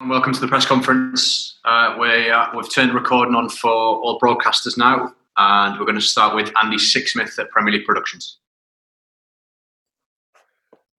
And welcome to the press conference. We've turned recording on for all broadcasters now, and we're going to start with Andy Sixsmith at Premier League Productions.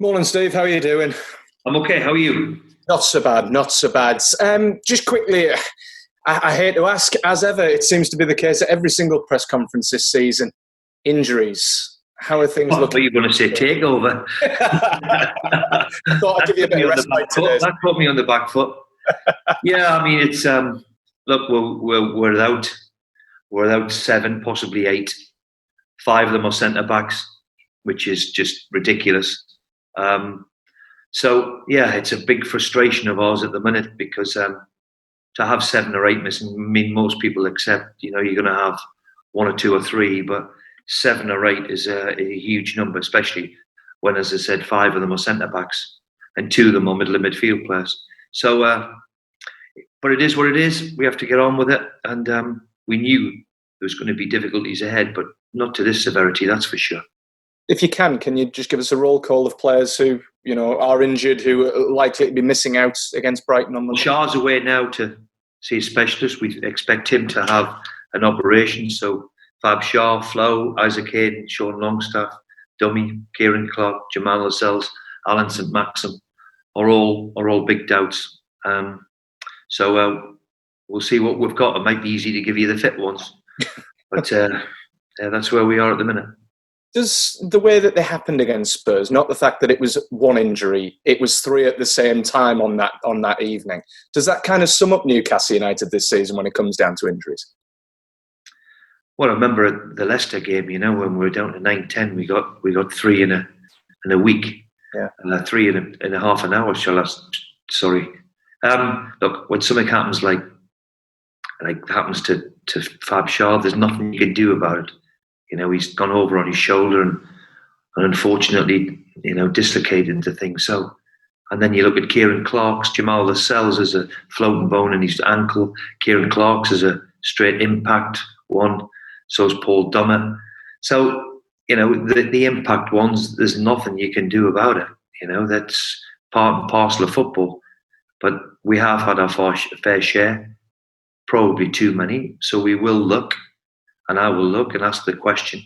Morning, Steve. How are you doing? I'm okay. How are you? Not so bad, not so bad. Just quickly, I hate to ask, as ever, it seems to be the case at every single press conference this season, injuries. How are things looking? What are you going to say? Takeover? I thought I'd give you a bit of respite today. That put me on the back foot. Yeah, I mean, it's look, we're without 7, possibly 8. 5 of them are centre backs, which is just ridiculous. So yeah, it's a big frustration of ours at the minute because to have 7 or 8 missing, I mean, most people accept, you're going to have 1 or 2 or 3, but 7 or 8 is a huge number, especially when, as I said, 5 of them are centre backs and 2 of them are middle of midfield players. So, but it is what it is. We have to get on with it, and we knew there was going to be difficulties ahead, but not to this severity, that's for sure. If you can you just give us a roll call of players who are injured, who are likely to be missing out against Brighton on Monday? Shah's away now to see a specialist. We expect him to have an operation. So Fab Shah, Flo, Isaac Hayden, Sean Longstaff, Dummy, Kieran Clark, Jamal Lascelles, Alan St. Maxim are all big doubts. So we'll see what we've got. It might be easy to give you the fit ones, but that's where we are at the minute. Does the way that they happened against Spurs, not the fact that it was 1 injury, it was 3 at the same time on that evening, does that kind of sum up Newcastle United this season when it comes down to injuries? Well, I remember at the Leicester game, when we were down to 9-10, we got 3 in a week. Yeah. 3 in a half an hour. Sorry. Look, when something happens like happens to Fab Shah, there's nothing you can do about it. He's gone over on his shoulder and unfortunately, dislocated the thing. So, and then you look at Kieran Clark's, Jamal Lascelles has a floating bone in his ankle. Kieran Clark's is a straight impact one. So is Paul Dummett. So, the impact ones, there's nothing you can do about it. That's part and parcel of football. But we have had our fair share, probably too many. So we will look, and I will look and ask the question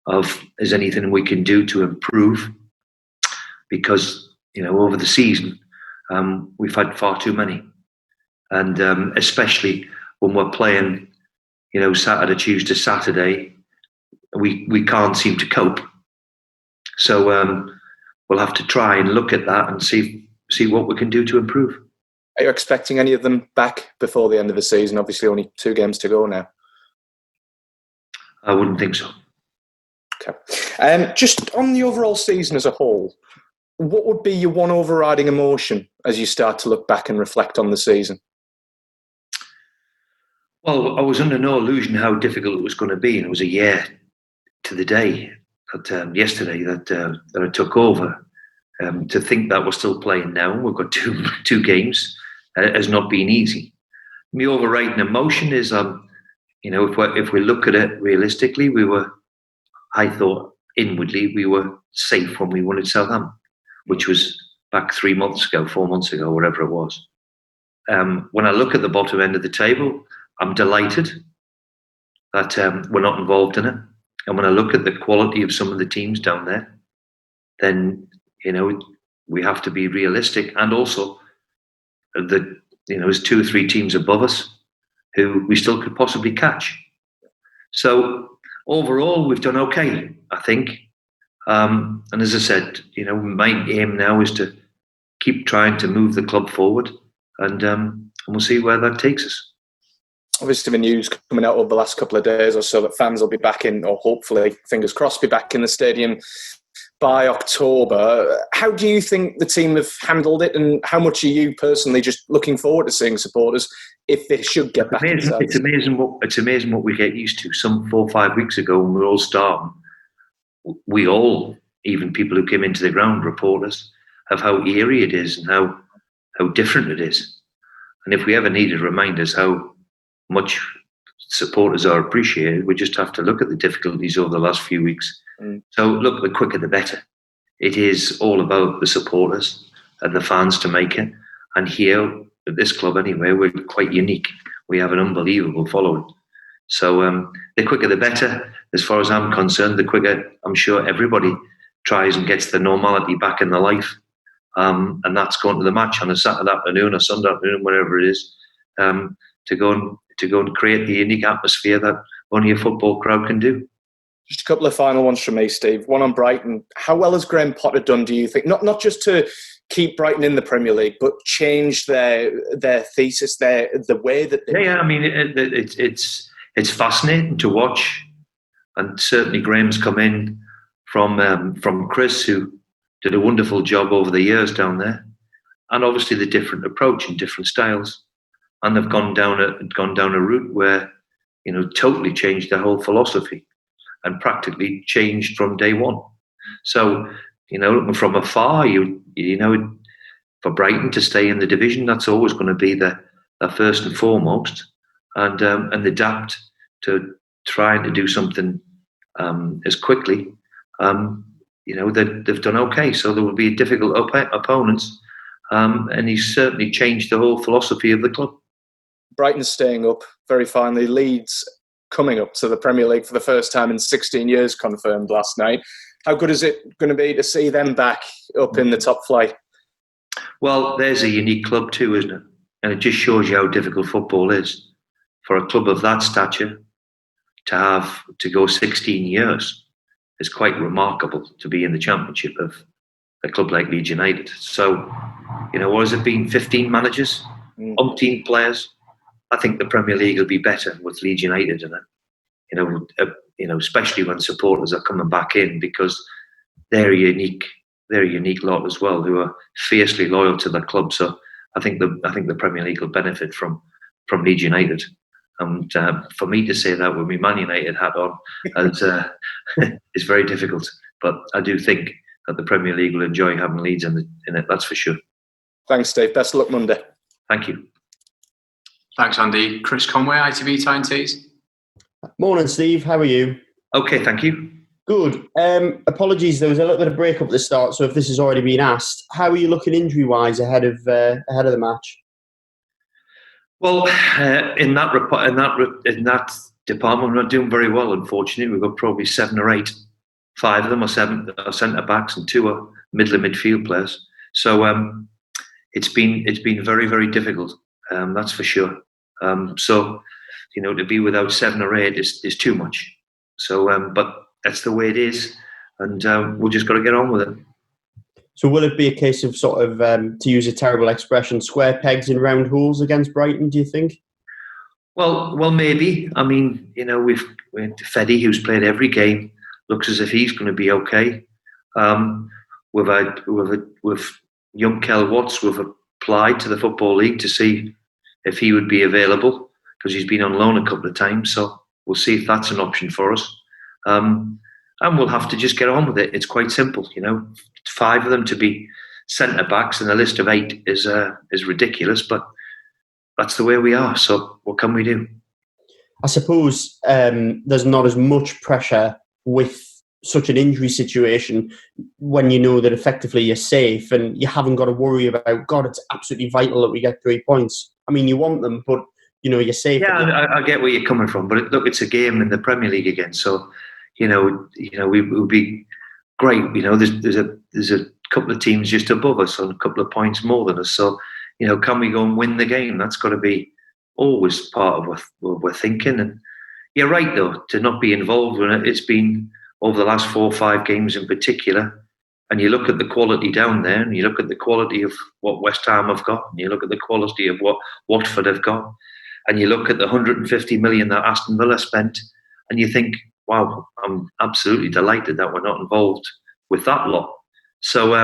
of, is anything we can do to improve? Because, over the season, we've had far too many. And especially when we're playing, Saturday, Tuesday, Saturday, we can't seem to cope. So we'll have to try and look at that and see what we can do to improve. Are you expecting any of them back before the end of the season? Obviously only 2 games to go now. I wouldn't think so. Okay. Just on the overall season as a whole, what would be your one overriding emotion as you start to look back and reflect on the season? Well, I was under no illusion how difficult it was going to be, and it was a year to the day that yesterday that I took over. To think that we're still playing now, we've got two games, has not been easy. My overriding emotion is, if we look at it realistically, I thought inwardly we were safe when we won at Southampton, which was back 4 months ago, whatever it was. When I look at the bottom end of the table, I'm delighted that we're not involved in it. And when I look at the quality of some of the teams down there, then we have to be realistic, and also there's 2 or 3 teams above us who we still could possibly catch. So overall, we've done okay, I think. And as I said, my aim now is to keep trying to move the club forward, and we'll see where that takes us. Obviously, the news coming out over the last couple of days or so that fans will be back in, or hopefully, fingers crossed, be back in the stadium by October. How do you think the team have handled it, and how much are you personally just looking forward to seeing supporters if they should get back? It's amazing what we get used to. Some 4 or 5 weeks ago, when we were all starting, we all, even people who came into the ground, reporters, of how eerie it is and how different it is. And if we ever needed reminders how much supporters are appreciated, we just have to look at the difficulties over the last few weeks. So look, the quicker the better. It is all about the supporters and the fans to make it. And here at this club anyway, we're quite unique. We have an unbelievable following. So the quicker the better, as far as I'm concerned. The quicker I'm sure everybody tries and gets the normality back in their life. And that's going to the match on a Saturday afternoon or Sunday afternoon, wherever it is, to go and create the unique atmosphere that only a football crowd can do. Just a couple of final ones from me, Steve. One on Brighton. How well has Graham Potter done, do you think? Not just to keep Brighton in the Premier League, but change their thesis, the way that they... Yeah. I mean, it's fascinating to watch, and certainly Graham's come in from Chris, who did a wonderful job over the years down there, and obviously the different approach and different styles, and they've gone down a route where totally changed their whole philosophy and practically changed from day one. So looking from afar, for Brighton to stay in the division, that's always going to be the first and foremost, and adapt to trying to do something as quickly. They've done okay, so there will be difficult opponents, and he's certainly changed the whole philosophy of the club. Brighton staying up very finally. Leeds coming up to the Premier League for the first time in 16 years, confirmed last night. How good is it going to be to see them back up in the top flight? Well, there's a unique club too, isn't it? And it just shows you how difficult football is. For a club of that stature to go 16 years is quite remarkable, to be in the Championship of a club like Leeds United. So, what has it been? 15 managers, umpteen players. I think the Premier League will be better with Leeds United in it. Especially when supporters are coming back in, because they're a unique lot as well, who are fiercely loyal to their club. So I think the Premier League will benefit from Leeds United. And for me to say that with my Man United hat on, is very difficult. But I do think that the Premier League will enjoy having Leeds in it. That's for sure. Thanks, Dave. Best of luck Monday. Thank you. Thanks, Andy. Chris Conway, ITV TNTs. Morning, Steve. How are you? Okay, thank you. Good. Apologies, there was a little bit of break up at the start, so if this has already been asked, how are you looking injury-wise ahead of the match? Well, in that department, we're not doing very well. Unfortunately, we've got probably 7 or 8. 5 of them are centre backs, and 2 are middle and midfield players. So it's been very, very difficult. That's for sure. So to be without 7 or 8 is too much. So, but that's the way it is, and we've just got to get on with it. So will it be a case of sort of, to use a terrible expression, square pegs in round holes against Brighton, do you think? Well, maybe. I mean, we've Feddy, who's played every game, looks as if he's going to be okay. With young Kel Watts, we've applied to the Football League to see if he would be available, because he's been on loan a couple of times. So we'll see if that's an option for us. And we'll have to just get on with it. It's quite simple, 5 of them to be centre backs and a list of 8 is ridiculous, but that's the way we are. So what can we do? I suppose there's not as much pressure with such an injury situation when you know that effectively you're safe and you haven't got to worry about, God, it's absolutely vital that we get 3 points. I mean, you want them, but you're safe. Yeah, I get where you're coming from, but look, it's a game in the Premier League again, so we will be great. There's a couple of teams just above us and a couple of points more than us. So can we go and win the game? That's got to be always part of what we're thinking. And you're right though, to not be involved in it. It's been over the last 4 or 5 games in particular. And you look at the quality down there, and you look at the quality of what West Ham have got, and you look at the quality of what Watford have got, and you look at the 150 million that Aston Villa spent, and you think, wow, I'm absolutely delighted that we're not involved with that lot. So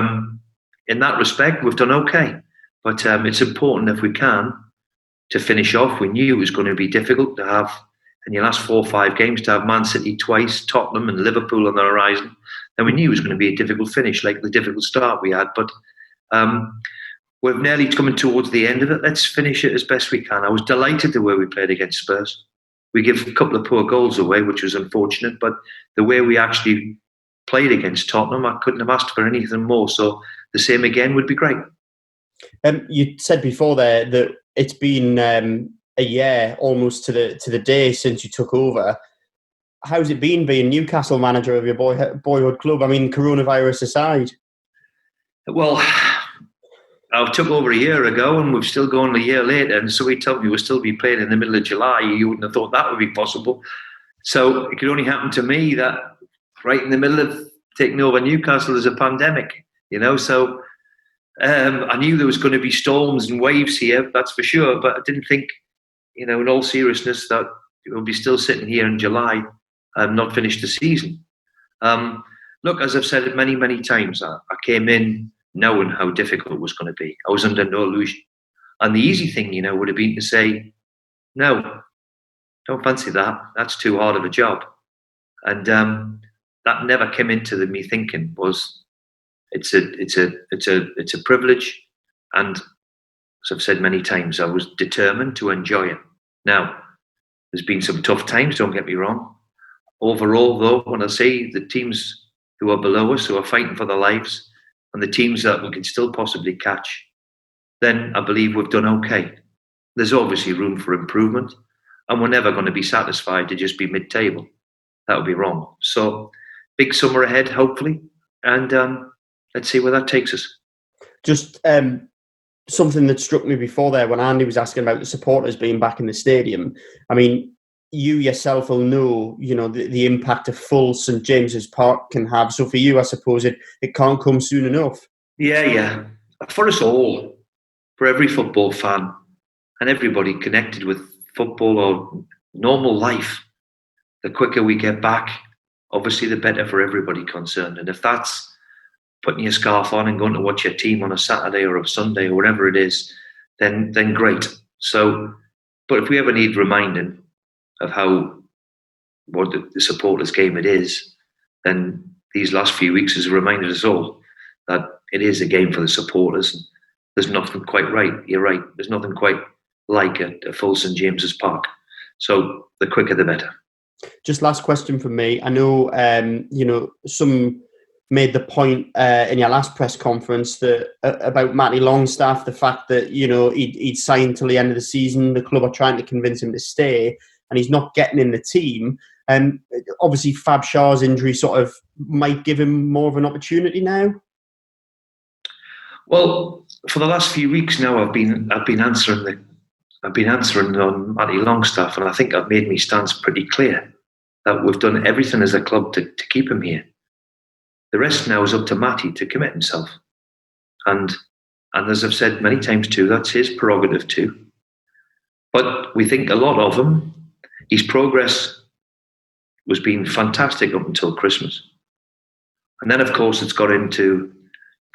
in that respect, we've done okay. But it's important, if we can, to finish off. We knew it was going to be difficult to have, in your last 4 or 5 games, to have Man City twice, Tottenham and Liverpool on the horizon. And we knew it was going to be a difficult finish, like the difficult start we had. But we're nearly coming towards the end of it. Let's finish it as best we can. I was delighted the way we played against Spurs. We gave a couple of poor goals away, which was unfortunate. But the way we actually played against Tottenham, I couldn't have asked for anything more. So the same again would be great. You said before there that it's been a year almost to the day since you took over. How's it been being Newcastle manager of your boyhood club? I mean, coronavirus aside. Well, I took over a year ago and we've still gone a year later, and so he told me we'll still be playing in the middle of July. You wouldn't have thought that would be possible. So it could only happen to me that right in the middle of taking over Newcastle there's a pandemic, so I knew there was going to be storms and waves here, that's for sure, but I didn't think, in all seriousness, that we'll be still sitting here in July and not finished the season. Look, as I've said it many, many times, I came in knowing how difficult it was going to be. I was under no illusion. And the easy thing, would have been to say, no, don't fancy that. That's too hard of a job. And that never came into me thinking was it's a privilege. And as I've said many times, I was determined to enjoy it. Now, there's been some tough times, don't get me wrong. Overall, though, when I see the teams who are below us, who are fighting for their lives, and the teams that we can still possibly catch, then I believe we've done okay. There's obviously room for improvement, and we're never going to be satisfied to just be mid-table. That would be wrong. So, big summer ahead, hopefully, and let's see where that takes us. Just something that struck me before there when Andy was asking about the supporters being back in the stadium. I mean, you yourself will know, the impact a full St James's Park can have. So for you, I suppose it can't come soon enough. Yeah. For us all, for every football fan and everybody connected with football or normal life, the quicker we get back, obviously the better for everybody concerned. And if that's putting your scarf on and going to watch your team on a Saturday or a Sunday or whatever it is, then great. So, but if we ever need reminding of what the supporters' game it is, then these last few weeks has reminded us all that it is a game for the supporters. And there's nothing quite right. You're right. There's nothing quite like a full St James's Park. So the quicker the better. Just last question from me. I know, some made the point in your last press conference that about Matty Longstaff, the fact that he'd signed till the end of the season. The club are trying to convince him to stay, and he's not getting in the team. And obviously, Fab Shaw's injury sort of might give him more of an opportunity now. Well, for the last few weeks now, I've been answering on Matty Longstaff, and I think I've made my stance pretty clear that we've done everything as a club to keep him here. The rest now is up to Matty to commit himself, and as I've said many times too, that's his prerogative too. But we think a lot of him. His progress was being fantastic up until Christmas. And then, of course, it's got into,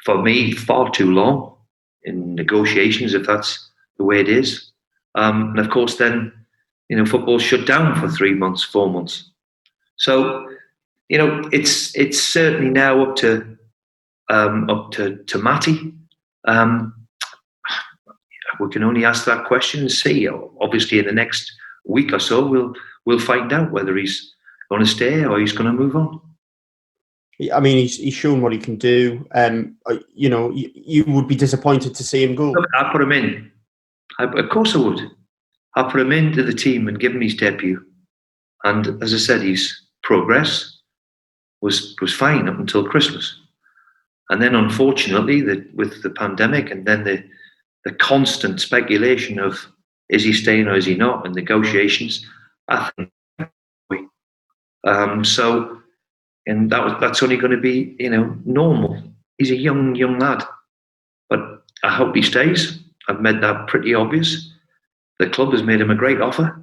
for me, far too long in negotiations, if that's the way it is. And, of course, then, football shut down for 3 months, 4 months. So, it's certainly now up to Matty. We can only ask that question and see. Obviously, in the next week or so, we'll find out whether he's going to stay or he's going to move on. I mean, he's shown what he can do. You would be disappointed to see him go. Look, I put him in. Of course I would. I put him into the team and give him his debut. And as I said, his progress was fine up until Christmas. And then, unfortunately, with the pandemic and then the constant speculation of is he staying or is he not, and negotiations, I think and that's only going to be normal. He's a young lad, but I hope he stays. I've made that pretty obvious. The club has made him a great offer.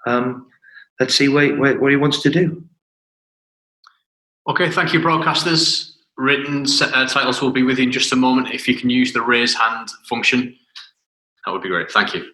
Let's see what he wants to do. Okay, thank you, broadcasters. Written titles will be with you in just a moment. If you can use the raise hand function, that would be great. Thank you.